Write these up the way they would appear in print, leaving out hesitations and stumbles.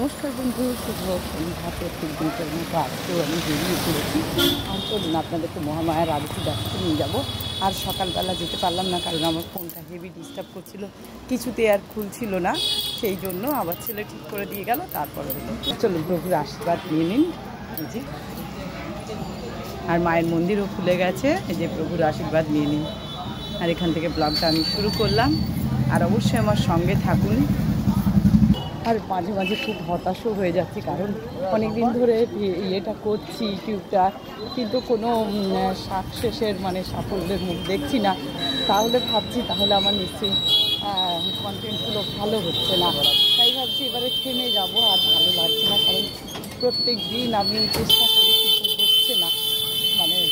নমস্কার বন্ধু, শুভ সন্ধ্যা। প্রত্যেকদিনকার মতো আজকেও আমি বেরিয়ে পড়েছি। আর চলুন আপনাদেরকে মহামায়ার আরতি দেখাতে নিয়ে যাবো। আর সকালবেলা যেতে পারলাম না, কারণ আমার ফোনটা হেভি ডিস্টার্ব করছিল, কিছুতে আর খুলছিল না। সেই জন্য আবার ছেলে ঠিক করে দিয়ে গেল। তারপরে চলুন প্রভুর আশীর্বাদ নিয়ে নিন। এই যে, আর মায়ের মন্দিরও খুলে গেছে। এই যে প্রভুর আশীর্বাদ নিয়ে নিন। আর এখান থেকে ব্লগটা আমি শুরু করলাম। আর অবশ্যই আমার সঙ্গে থাকুন। আর মাঝে মাঝে খুব হতাশও হয়ে যাচ্ছি, কারণ অনেক দিন ধরে ইয়েটা করছি ইউটিউবটা, কিন্তু কোনো সাকসেসের সাফল্যের মুখ দেখছি না। তাহলে ভাবছি তাহলে আমার নিশ্চয়ই কন্টেন্টগুলো ভালো হচ্ছে না। তাই ভাবছি এবারে থেমে যাব। আর ভালো লাগছে না, কারণ প্রত্যেক দিন আমি চেষ্টা করি কিন্তু হচ্ছে না,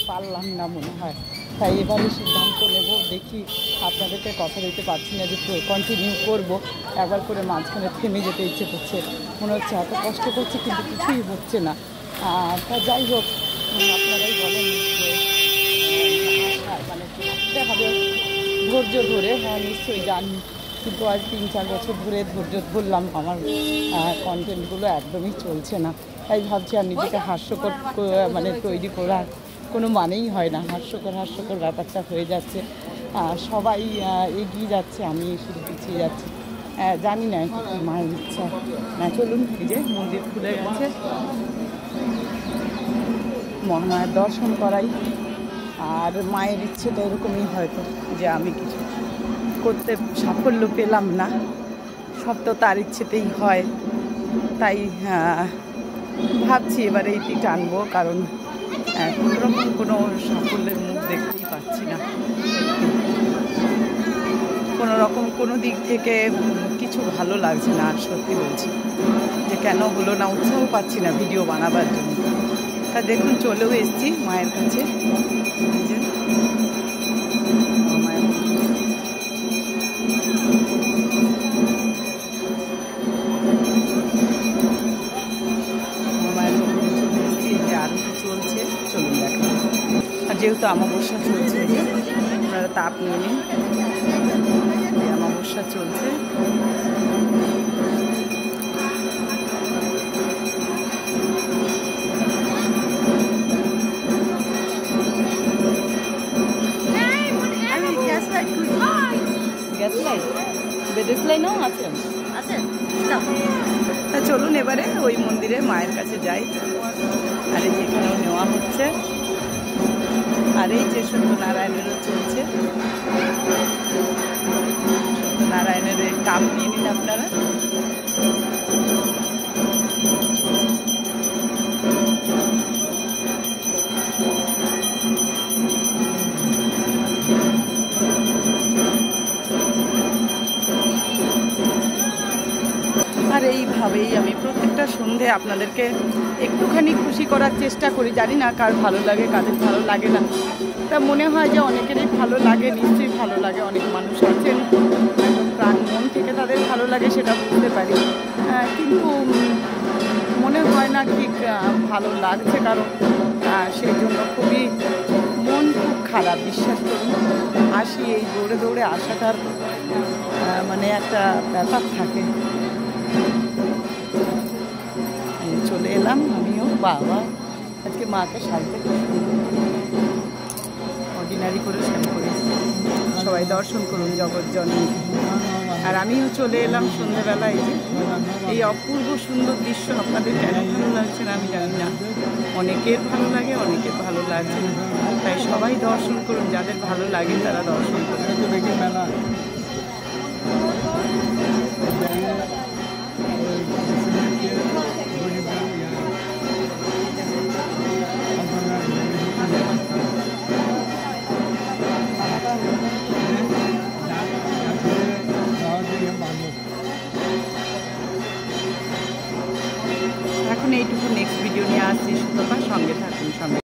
পারলাম না মনে হয়। তাই এবারে সিদ্ধান্ত নেব, দেখি। আপনাদেরকে কথা দিতে পারছি না যে কন্টিনিউ করব। একবার করে মাঝখানে থেমে যেতে ইচ্ছে করছে, মনে হচ্ছে এত কষ্ট করছি কিন্তু কিছুই হচ্ছে না। তা যাই হোক, আপনারাই বলেন যে থাকতে হবে ধৈর্য ধরে। হ্যাঁ, নিশ্চয়ই জানি, কিন্তু আজ 3-4 বছর ধরে ধৈর্য ধরলাম, আমার কন্টেন্টগুলো একদমই চলছে না। তাই ভাবছি আর নিজেকে হাস্যকর তৈরি করার কোনো মানেই হয় না। হাস্যকর ব্যাপারটা হয়ে যাচ্ছে। সবাই এগিয়ে যাচ্ছে, আমি শুধু পিছিয়ে যাচ্ছি। জানি না কি মায়ের ইচ্ছা। চলুন, এই যে মন্দির খুলে গেছে, মহামায়ের দর্শন করাই। আর মায়ের ইচ্ছেটা এরকমই হয়তো, যে আমি কিছু করতে সাফল্য পেলাম না, সব তো তার ইচ্ছেতেই হয়। তাই ভাবছি এবারে এইটি টানবো, কারণ কোনোরকম কোনো সাফল্যের মুখ দেখতেই পাচ্ছি না। কোনো রকম কোনো দিক থেকে কিছু ভালো লাগছে না। আর সত্যি বলছি যে কেন হলো না, উৎসাহ পাচ্ছি না ভিডিও বানাবার জন্য। তা দেখুন, চলেও এসেছি মায়ের কাছে। চলুন দেখা। আর যেহেতু অমাবস্যা চলছে, আপনারা তাপ নিয়ে নিন। অমাবস্যা চলছে। গ্যাস লাইট বেদেশ লাইনও আছে। তা চলুন এবারে ওই মন্দিরে মায়ের কাছে যাই। আর এই যেখানেও নেওয়া হচ্ছে। আর এই যে সত্যনারায়ণেরও চলছে, সত্যনারায়ণের কাপ নিয়ে নিন আপনারা। আর এইভাবেই আমি প্রত্যেকটা সন্ধে আপনাদেরকে একটুখানি খুশি করার চেষ্টা করি। জানি না কার ভালো লাগে, কাদের ভালো লাগে না। তা মনে হয় যে অনেকেরই ভালো লাগে, নিশ্চয়ই ভালো লাগে। অনেক মানুষ আছেন প্রাণ মন থেকে তাদের ভালো লাগে, সেটা বুঝতে পারি। কিন্তু মনে হয় না ঠিক ভালো লাগছে কারণ। সেই জন্য খুবই মন খুব খারাপ, বিশ্বাস করুন। আসি, এই দৌড়ে দৌড়ে আসাটার একটা ব্যাপার থাকে। চলে এলাম আমিও। বাবা, আজকে মাকে সাজতে অর্ডিনারি করে শাড়ি করেছি। সবাই দর্শন করুন জগৎজননী। আর আমিও চলে এলাম সন্ধ্যেবেলায়। এই অপূর্ব সুন্দর দৃশ্য আপনাদের কেন ভালো লাগছে না আমি জানি না। অনেকের ভালো লাগে, অনেকের ভালো লাগছে না। তাই সবাই দর্শন করুন, যাদের ভালো লাগে তারা দর্শন করুন। মেলা এখন এইটুকু। নেক্সট ভিডিও নিয়ে আসছি। সুতরাং সঙ্গে থাকুন, সঙ্গে।